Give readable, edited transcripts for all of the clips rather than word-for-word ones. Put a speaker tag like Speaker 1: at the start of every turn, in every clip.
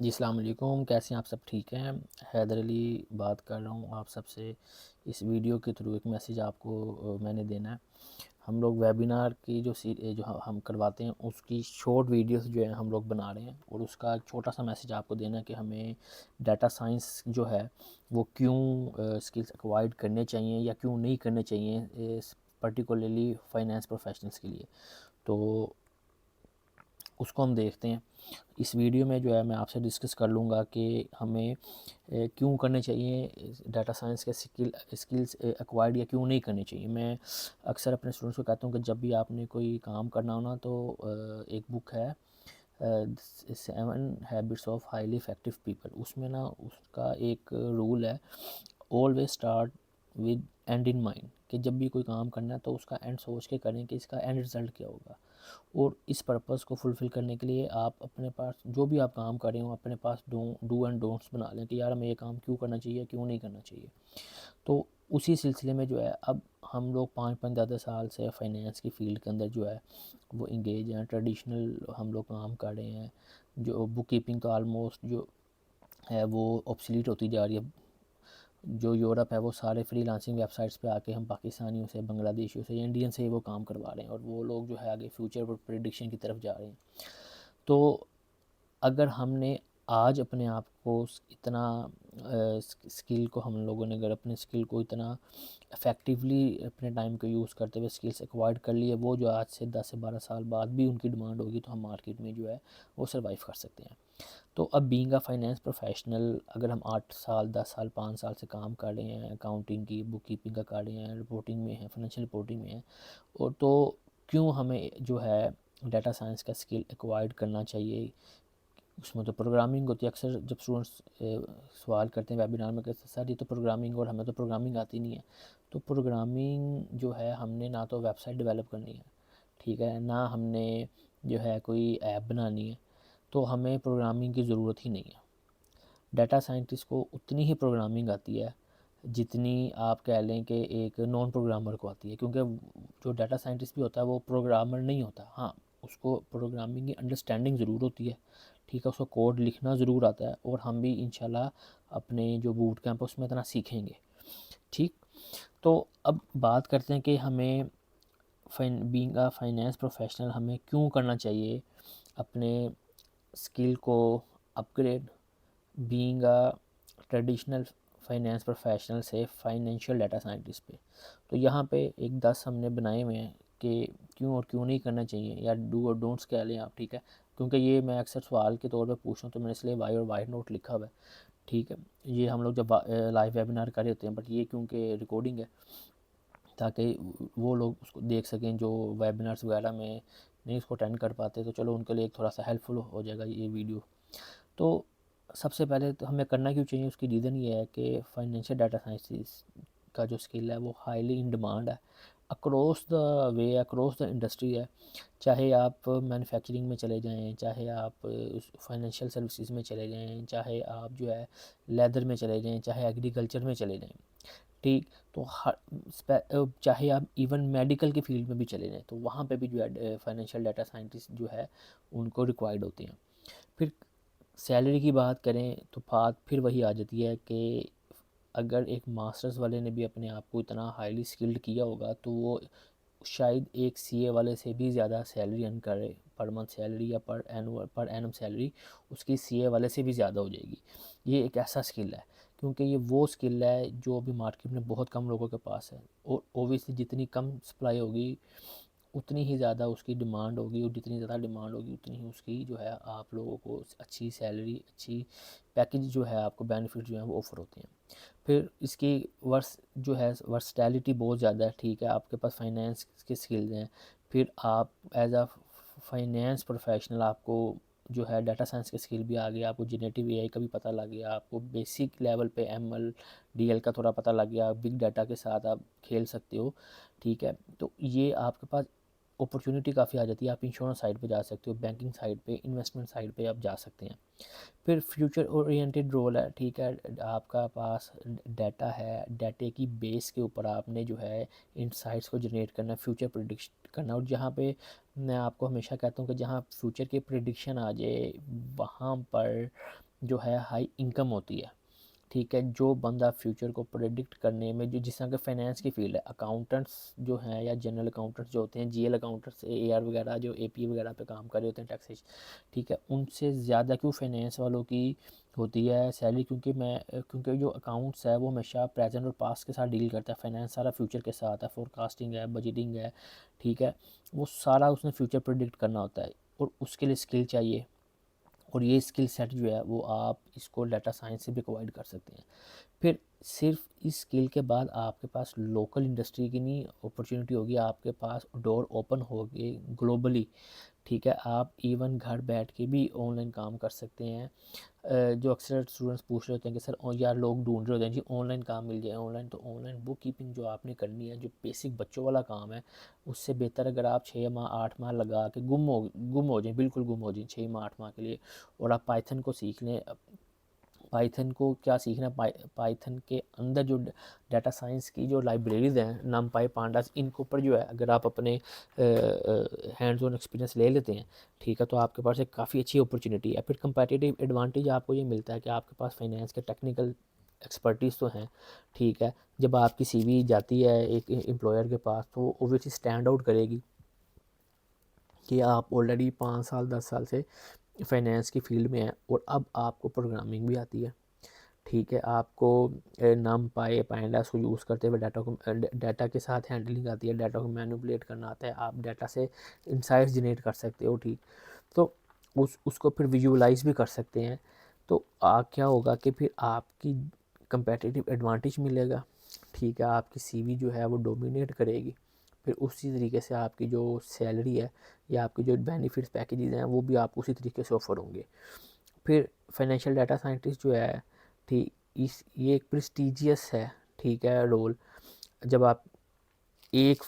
Speaker 1: जी, अस्सलाम वालेकुम। कैसे हैं आप सब? ठीक हैं? हैदर अली बात कर रहा हूँ आप सबसे। इस वीडियो के थ्रू एक मैसेज आपको मैंने देना है। हम लोग वेबिनार की जो हम करवाते हैं उसकी शॉर्ट वीडियोस जो है हम लोग बना रहे हैं, और उसका छोटा सा मैसेज आपको देना है कि हमें डाटा साइंस जो है वो क्यों स्किल्स एक्वायर्ड करने चाहिए या क्यों नहीं करने चाहिए, पर्टिकुलरली फाइनेंस प्रोफेशनल्स के लिए। तो उसको हम देखते हैं। इस वीडियो में जो है मैं आपसे डिस्कस कर लूँगा कि हमें क्यों करने चाहिए डाटा साइंस के स्किल्स एक्वायर्ड या क्यों नहीं करनी चाहिए। मैं अक्सर अपने स्टूडेंट्स को कहता हूँ कि जब भी आपने कोई काम करना हो ना, तो एक बुक है 7 habits of highly effective people. उसमें ना उसका एक रूल है, always start with and in mind, कि जब भी कोई काम करना है तो उसका एंड सोच के करें कि इसका एंड रिज़ल्ट क्या होगा। और इस पर्पज़ को फुलफ़िल करने के लिए आप अपने पास जो भी आप काम कर रहे हो अपने पास डू एंड डोंट्स बना लें कि यार हमें ये काम क्यों करना चाहिए, क्यों नहीं करना चाहिए। तो उसी सिलसिले में जो है अब हम लोग 5-5 ज़्यादा साल से फाइनेंस की फ़ील्ड के अंदर जो है वो इंगेज हैं। ट्रेडिशनल हम लोग काम कर रहे हैं। जो बुक कीपिंग तो आलमोस्ट जो है वो ऑब्सलीट होती जा रही है। जो यूरोप है वो सारे फ्रीलांसिंग वेबसाइट्स पे आके हम पाकिस्तानियों से, बांग्लादेशियों से या इंडियन से वो काम करवा रहे हैं, और वो लोग जो है आगे फ्यूचर प्रेडिक्शन की तरफ जा रहे हैं। तो अगर हमने आज अपने आप को इतना स्किल को हम लोगों ने अगर अपने स्किल को इतना इफ़ेक्टिवली अपने टाइम को यूज़ करते हुए स्किल्स एक्वायर्ड कर लिए, वो जो आज से 10 से 12 साल बाद भी उनकी डिमांड होगी, तो हम मार्केट में जो है वो सर्वाइव कर सकते हैं। तो अब बीइंग अ फाइनेंस प्रोफेशनल, अगर हम 8 साल, 10 साल, 5 साल से काम कर रहे हैं, अकाउंटिंग की, बुक कीपिंग का कर रहे हैं, रिपोर्टिंग में हैं, फाइनेंशियल रिपोर्टिंग में हैं, और तो क्यों हमें जो है डाटा साइंस का स्किल एक्वायर्ड करना चाहिए। उसमें तो प्रोग्रामिंग होती है। अक्सर जब स्टूडेंट्स सवाल करते हैं वेबिनार में, कहते हैं सर ये तो प्रोग्रामिंग, और हमें तो प्रोग्रामिंग आती नहीं है। तो प्रोग्रामिंग जो है हमने ना तो वेबसाइट डेवलप करनी है, ठीक है, ना हमने जो है कोई ऐप बनानी है, तो हमें प्रोग्रामिंग की ज़रूरत ही नहीं है। डाटा साइंटिस्ट को उतनी ही प्रोग्रामिंग आती है जितनी आप कह लें कि एक नॉन प्रोग्रामर को आती है, क्योंकि जो डाटा साइंटिस्ट भी होता है वो प्रोग्रामर नहीं होता। हाँ, उसको प्रोग्रामिंग की अंडरस्टैंडिंग ज़रूर होती है, ठीक है, उसको कोड लिखना ज़रूर आता है, और हम भी इंशाल्लाह अपने जो बूट कैंप है उसमें इतना सीखेंगे। ठीक, तो अब बात करते हैं कि हमें बीइंग अ फाइनेंस प्रोफेशनल हमें क्यों करना चाहिए अपने स्किल को upgrade, being a traditional finance professional से फाइनेंशियल डाटा साइंटिस्ट पे। तो यहाँ पे एक 10 हमने बनाए हुए हैं कि क्यों और क्यों नहीं करना चाहिए, या डू और डोंट्स कह लें आप, ठीक है, क्योंकि ये मैं अक्सर सवाल के तौर पे पूछता हूँ, तो मैंने इसलिए वाई और वाइट नोट लिखा हुआ है, ठीक है। ये हम लोग जब लाइव वेबिनार कर रहे होते हैं, बट ये क्योंकि रिकॉर्डिंग है, ताकि वो लोग उसको देख सकें जो वेबिनार्स वगैरह में नहीं उसको अटेंड कर पाते, तो चलो उनके लिए एक थोड़ा सा हेल्पफुल हो जाएगा ये वीडियो। तो सबसे पहले तो हमें करना क्यों चाहिए, उसकी रीज़न ये है कि फाइनेंशियल डाटा साइंस का जो स्किल है वो हाईली इन डिमांड है across the way, across the industry है। चाहे आप मैन्युफैक्चरिंग में चले जाएं, चाहे आप फाइनेंशियल सर्विसेज में चले जाएं, चाहे आप जो है लेदर में चले जाएं, चाहे एग्रीकल्चर में चले जाएं, ठीक। तो चाहे आप इवन मेडिकल के फील्ड में भी चले जाएं, तो वहाँ पे भी जो है फाइनेंशियल डाटा साइंटिस्ट जो है उनको रिक्वायर्ड होते हैं। फिर सैलरी की बात करें तो बात फिर वही आ जाती है कि अगर एक मास्टर्स वाले ने भी अपने आप को इतना हाईली स्किल्ड किया होगा, तो वो शायद एक सीए वाले से भी ज़्यादा सैलरी अर्न करे, पर मंथ सैलरी या पर एनम सैलरी उसकी सीए वाले से भी ज़्यादा हो जाएगी। ये एक ऐसा स्किल है, क्योंकि ये वो स्किल है जो अभी मार्केट में बहुत कम लोगों के पास है, और ओबियसली जितनी कम सप्लाई होगी उतनी ही ज़्यादा उसकी डिमांड होगी, और जितनी ज़्यादा डिमांड होगी उतनी ही उसकी जो है आप लोगों को अच्छी सैलरी, अच्छी पैकेज जो है, आपको बेनिफिट जो है वो ऑफ़र होते हैं। फिर इसकी जो है वर्सटैलिटी बहुत ज़्यादा है, ठीक है, आपके पास फाइनेंस के स्किल्स हैं, फिर आप एज अ फाइनेंस प्रोफेशनल आपको जो है डाटा साइंस के स्किल भी आ गया, आपको जेनेटिव एआई का भी पता लग गया, आपको बेसिक लेवल पे एमएल डीएल का थोड़ा पता लग गया, बिग डाटा के साथ आप खेल सकते हो, ठीक है। तो ये आपके पास अपॉर्चुनिटी काफ़ी आ जाती है, आप इंश्योरेंस साइड पे जा सकते हो, बैंकिंग साइड पे, इन्वेस्टमेंट साइड पे आप जा सकते हैं। फिर फ्यूचर ओरिएंटेड रोल है, ठीक है, आपका पास डाटा है, डाटे की बेस के ऊपर आपने जो है इंसाइट्स को जनरेट करना, फ्यूचर प्रिडिक्शन करना, और जहाँ पे मैं आपको हमेशा कहता हूँ कि जहाँ फ्यूचर की प्रिडिक्शन आ जाए वहाँ पर जो है हाई इनकम होती है, ठीक है। जो बंदा फ्यूचर को प्रेडिक्ट करने में, जो जिस तरह के फाइनेंस की फील्ड है, अकाउंटेंट्स जो हैं या जनरल अकाउंटेंट्स जो होते हैं, जीएल अकाउंटेंट्स, एआर वगैरह जो एपी वगैरह पे काम कर रहे होते हैं, टैक्सेशन, ठीक है, उनसे ज़्यादा क्यों फाइनेंस वालों की होती है सैलरी, क्योंकि जो अकाउंट्स है वो हमेशा प्रेजेंट और पास्ट के साथ डील करता है, फाइनेंस सारा फ्यूचर के साथ है, फोरकास्टिंग है, बजटिंग है, ठीक है, वो सारा उसने फ्यूचर प्रेडिक्ट करना होता है और उसके लिए स्किल चाहिए। और ये स्किल सेट जो है वो आप इसको डाटा साइंस से भी प्रोवाइड कर सकते हैं। फिर सिर्फ इस स्किल के बाद आपके पास लोकल इंडस्ट्री की नहीं अपॉर्चुनिटी होगी, आपके पास डोर ओपन होगी ग्लोबली, ठीक है। आप इवन घर बैठ के भी ऑनलाइन काम कर सकते हैं। जो अक्सर स्टूडेंट्स पूछ रहे होते हैं कि सर यार लोग ढूंढ रहे होते हैं जी ऑनलाइन काम मिल जाए ऑनलाइन, तो ऑनलाइन बुक कीपिंग जो आपने करनी है, जो बेसिक बच्चों वाला काम है, उससे बेहतर अगर आप 6 माह 8 माह लगा के गुम हो जाएं, बिल्कुल गुम हो जाएं 6 माह 8 माह के लिए, और आप पाइथन को सीख लें। पाइथन को क्या सीखना, पाइथन के अंदर जो डाटा साइंस की जो लाइब्रेरीज हैं, नमपाई पांडास, इनके ऊपर जो है अगर आप अपने हैंड्स ऑन एक्सपीरियंस ले लेते हैं, ठीक है, तो आपके पास एक काफ़ी अच्छी अपॉर्चुनिटी है। फिर कंपेटिटिव एडवांटेज आपको ये मिलता है कि आपके पास फाइनेंस के टेक्निकल एक्सपर्टीज़ तो हैं, ठीक है। जब आपकी सीवी जाती है एक एम्प्लॉयर के पास, तो ओबियसली स्टैंड आउट करेगी कि आप ऑलरेडी 5 साल 10 साल से फाइनेंस की फील्ड में हैं और अब आपको प्रोग्रामिंग भी आती है, ठीक है। आपको नम पाए पाइंडास को यूज़ करते हुए डाटा के साथ हैंडलिंग आती है, डाटा को मैनिपुलेट करना आता है, आप डाटा से इंसाइट्स जनरेट कर सकते हो, ठीक। तो उसको फिर विजुअलाइज भी कर सकते हैं। तो क्या होगा कि फिर आपकी कंपेटिटिव एडवांटेज मिलेगा, ठीक है, आपकी सीवी जो है वो डोमिनेट करेगी। फिर उसी तरीके से आपकी जो सैलरी है या आपकी जो बेनिफिट्स पैकेजेस हैं वो भी आपको उसी तरीके से ऑफर होंगे। फिर फाइनेंशियल डाटा साइंटिस्ट जो है, ठीक, इस ये एक प्रेस्टिजियस है, ठीक है, रोल। जब आप एक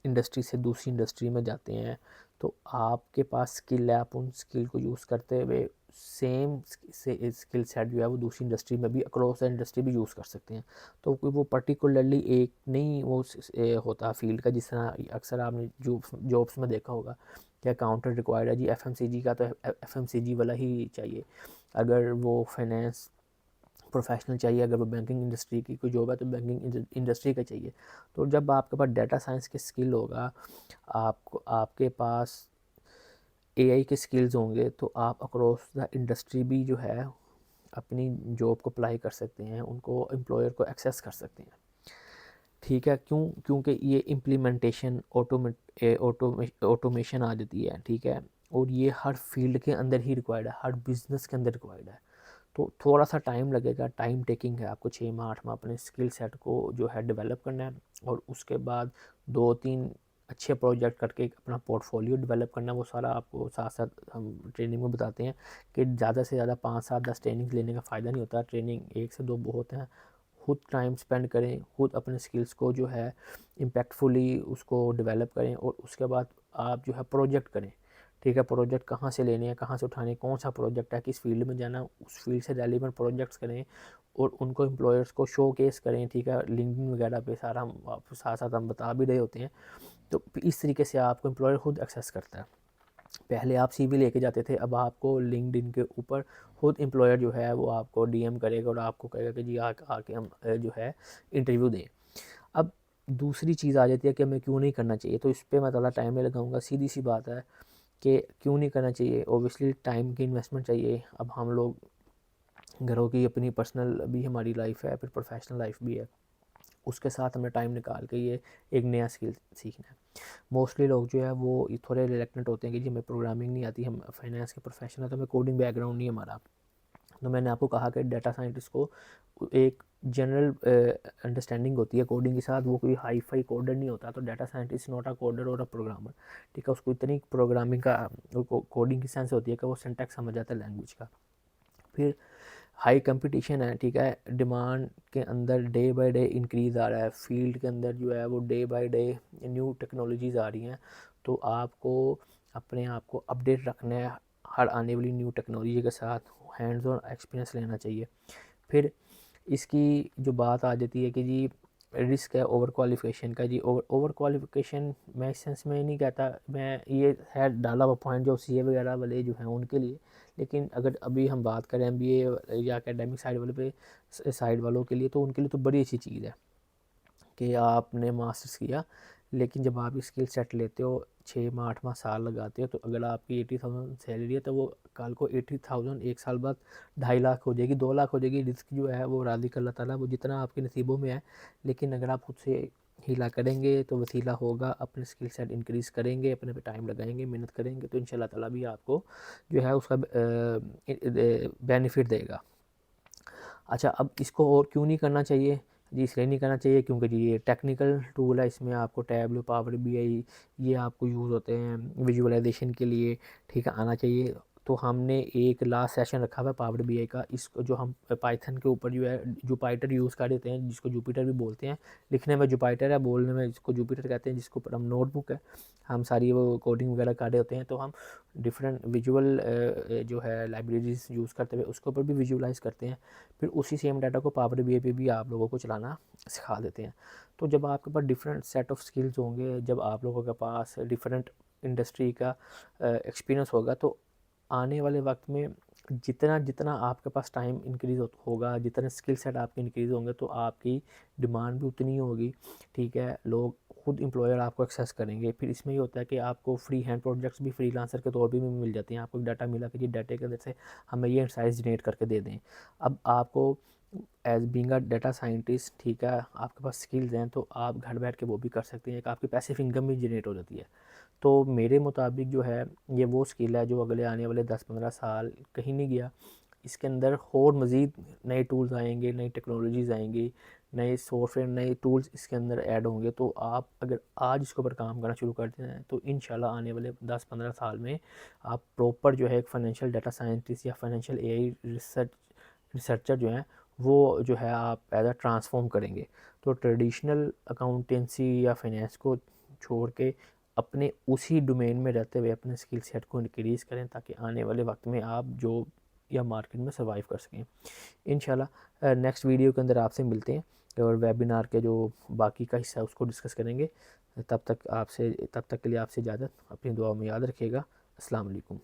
Speaker 1: इंडस्ट्री से दूसरी इंडस्ट्री में जाते हैं तो आपके पास स्किल है, आप उन स्किल को यूज़ करते हुए सेम स्किल सेट जो है वो दूसरी इंडस्ट्री में भी, अक्रॉस द इंडस्ट्री भी यूज़ कर सकते हैं। तो कोई वो पर्टिकुलरली एक नहीं वो होता फील्ड का, जिस तरह अक्सर आपने जॉब्स में देखा होगा कि अकाउंटेंट रिक्वायर्ड है जी, एफएमसीजी का तो एफएमसीजी वाला ही चाहिए, अगर वो फाइनेंस प्रोफेशनल चाहिए, अगर वो बैंकिंग इंडस्ट्री की कोई जॉब है तो बैंकिंग इंडस्ट्री का चाहिए। तो जब आपके पास डाटा साइंस के स्किल होगा, आपके पास एआई के स्किल्स होंगे, तो आप अक्रॉस द इंडस्ट्री भी जो है अपनी जॉब को अप्लाई कर सकते हैं, उनको एम्प्लॉयर को एक्सेस कर सकते हैं, ठीक है। क्योंकि ये इम्प्लीमेंटेशन ऑटोमेशन आ जाती है, ठीक है, और ये हर फील्ड के अंदर ही रिक्वायर्ड है, हर बिजनेस के अंदर रिक्वायर्ड है। तो थोड़ा सा टाइम लगेगा, टाइम टेकिंग है, आपको 6 माह 8 माह अपने स्किल सेट को जो है डेवलप करना है, और उसके बाद 2-3 अच्छे प्रोजेक्ट करके अपना पोर्टफोलियो डेवलप करना है। वो सारा आपको साथ साथ हम ट्रेनिंग में बताते हैं कि ज़्यादा से ज़्यादा 5-7-10 ट्रेनिंग लेने का फ़ायदा नहीं होता, ट्रेनिंग 1 से 2 बहुत हैं। खुद टाइम स्पेंड करें, खुद अपने स्किल्स को जो है इम्पैक्टफुली उसको डेवलप करें, और उसके बाद आप जो है प्रोजेक्ट करें, ठीक है। प्रोजेक्ट कहाँ से लेने हैं, कहाँ से उठाने, कौन सा प्रोजेक्ट है, किस फील्ड में जाना, उस फील्ड से रेलिवेंट प्रोजेक्ट्स करें और उनको एम्प्लॉयर्स को शो केस करें, ठीक है। लिंक्डइन वगैरह पे सारा हम साथ साथ हम बता भी रहे होते हैं। तो इस तरीके से आपको एम्प्लॉयर खुद एक्सेस करता है। पहले आप सीवी लेके जाते थे, अब आपको लिंक्डइन के ऊपर खुद एम्प्लॉयर जो है वो आपको डीएम करेगा और आपको कहेगा कि जी आके हम जो है इंटरव्यू दें। अब दूसरी चीज़ आ जाती है कि हमें क्यों नहीं करना चाहिए, तो इस पर मैं ज़्यादा टाइम नहीं लगाऊंगा, सीधी सी बात है कि क्यों नहीं करना चाहिए। ओबियसली टाइम की इन्वेस्टमेंट चाहिए। अब हम लोग घरों की अपनी पर्सनल भी हमारी लाइफ है, फिर प्रोफेशनल लाइफ भी है, उसके साथ हमें टाइम निकाल के ये एक नया स्किल सीखना है। मोस्टली लोग जो है वो थोड़े रिलेक्टेंट होते हैं कि जी हमें प्रोग्रामिंग नहीं आती, हम फाइनेंस के प्रोफेशनल है तो हमें कोडिंग बैकग्राउंड नहीं है हमारा। तो मैंने आपको कहा कि डाटा साइंटिस्ट को एक जनरल अंडरस्टैंडिंग होती है कोडिंग के साथ, वो कोई हाई फाई कोडर नहीं होता। तो data scientist not a coder और अ प्रोग्रामर, ठीक है। उसको इतनी प्रोग्रामिंग का कोडिंग की सेंस होती है कि वो सिंटैक्स समझ आता है लैंग्वेज का। फिर हाई कंपटीशन है, ठीक है, डिमांड के अंदर डे बाय डे इंक्रीज़ आ रहा है, फील्ड के अंदर जो है वो day by day new technologies आ रही हैं। तो आपको अपने आप को अपडेट रखना है हर आने वाली न्यू टेक्नोलॉजी के साथ, हैंड्स ऑन एक्सपीरियंस लेना चाहिए। फिर इसकी जो बात आ जाती है कि जी रिस्क है ओवर क्वालिफिकेशन का जी। ओवर क्वालिफिकेशन मैं इस सेंस में नहीं कहता, मैं ये है डाला हुआ पॉइंट जो सीए वगैरह वाले जो हैं उनके लिए। लेकिन अगर अभी हम बात करें एमबीए या एकेडमिक साइड वाले पे साइड वालों के लिए, तो उनके लिए तो बड़ी अच्छी चीज़ है कि आपने मास्टर्स किया, लेकिन जब आप स्किल सेट लेते हो 6 माह 8 माह साल लगाते हो, तो अगर आपकी 80,000 सैलरी है तो वो कल को 80,000 एक साल बाद 2.5 लाख हो जाएगी, 2 लाख हो जाएगी। रिस्क जो है वो राज़ी अल्लाह ताला, वो जितना आपके नसीबों में है। लेकिन अगर आप खुद से हीला करेंगे तो वसीला होगा, अपने स्किल सेट इंक्रीज़ करेंगे, अपने पे टाइम लगाएंगे, मेहनत करेंगे, तो इंशाल्लाह ताला भी आपको जो है उसका बेनिफिट देगा। अच्छा, अब इसको और क्यों नहीं करना चाहिए जी? इसलिए नहीं करना चाहिए क्योंकि जी ये टेक्निकल टूल है, इसमें आपको टैबलो, पावर बीआई ये आपको यूज़ होते हैं विजुअलाइजेशन के लिए, ठीक है, आना चाहिए। तो हमने एक लास्ट सेशन रखा हुआ है पावर बीआई का, इसको जो हम पाइथन के ऊपर जो है जुपिटर यूज़ कर देते हैं, जिसको जुपिटर भी बोलते हैं। लिखने में जुपिटर है, बोलने में इसको जुपिटर कहते हैं, जिसके ऊपर हम नोटबुक है, हम सारी वो कोडिंग वगैरह कर रहे होते हैं। तो हम डिफरेंट विजुअल जो है लाइब्रेरीज यूज़ करते हुए उसके ऊपर भी विजुअलाइज करते हैं, फिर उसी सेम डाटा को पावर बीआई पे भी आप लोगों को चलाना सिखा देते हैं। तो जब आपके पास डिफरेंट सेट ऑफ स्किल्स होंगे, जब आप लोगों के पास डिफरेंट इंडस्ट्री का एक्सपीरियंस होगा, तो आने वाले वक्त में जितना जितना आपके पास टाइम इंक्रीज़ होगा, जितने स्किल सेट आपके इंक्रीज़ होंगे, तो आपकी डिमांड भी उतनी ही होगी, ठीक है। लोग खुद एम्प्लॉयर आपको एक्सेस करेंगे। फिर इसमें ये होता है कि आपको फ्री हैंड प्रोजेक्ट्स भी फ्रीलांसर के तौर पे भी मिल जाते हैं। आपको डाटा मिला कि जी डाटे के अंदर से हमें ये इंसाइट्स जनरेट करके दे दें। अब आपको as being a data scientist, ठीक है, आपके पास स्किल्स हैं, तो आप घर बैठ के वो भी कर सकते हैं, एक आपकी पैसिव इनकम भी जनरेट हो जाती है। तो मेरे मुताबिक जो है ये वो स्किल है जो अगले आने वाले 10-15 साल कहीं नहीं गया। इसके अंदर और मज़ीद नए टूल्स आएंगे, नई टेक्नोलॉजीज़ आएंगी, नए सॉफ्टवेयर, नए टूल्स इसके अंदर ऐड होंगे। तो आप अगर आज इसके ऊपर काम करना शुरू करते हैं, तो इंशाल्लाह आने वाले 10-15 साल में आप प्रॉपर जो है एक फाइनेंशियल डाटा साइंटिस्ट या फाइनेंशियल एआई रिसर्चर जो हैं, वो जो है आप एज अ ट्रांसफॉर्म करेंगे। तो ट्रेडिशनल अकाउंटेंसी या फाइनेंस को छोड़ के अपने उसी डोमेन में रहते हुए अपने स्किल सेट को इंक्रीज़ करें, ताकि आने वाले वक्त में आप जॉब या मार्केट में सर्वाइव कर सकें। इंशाल्लाह नेक्स्ट वीडियो के अंदर आपसे मिलते हैं और वेबिनार के जो बाकी का हिस्सा है उसको डिस्कस करेंगे। तब तक के लिए आपसे इजाज़त। अपनी दुआ में याद रखिएगा। अस्सलाम वालेकुम।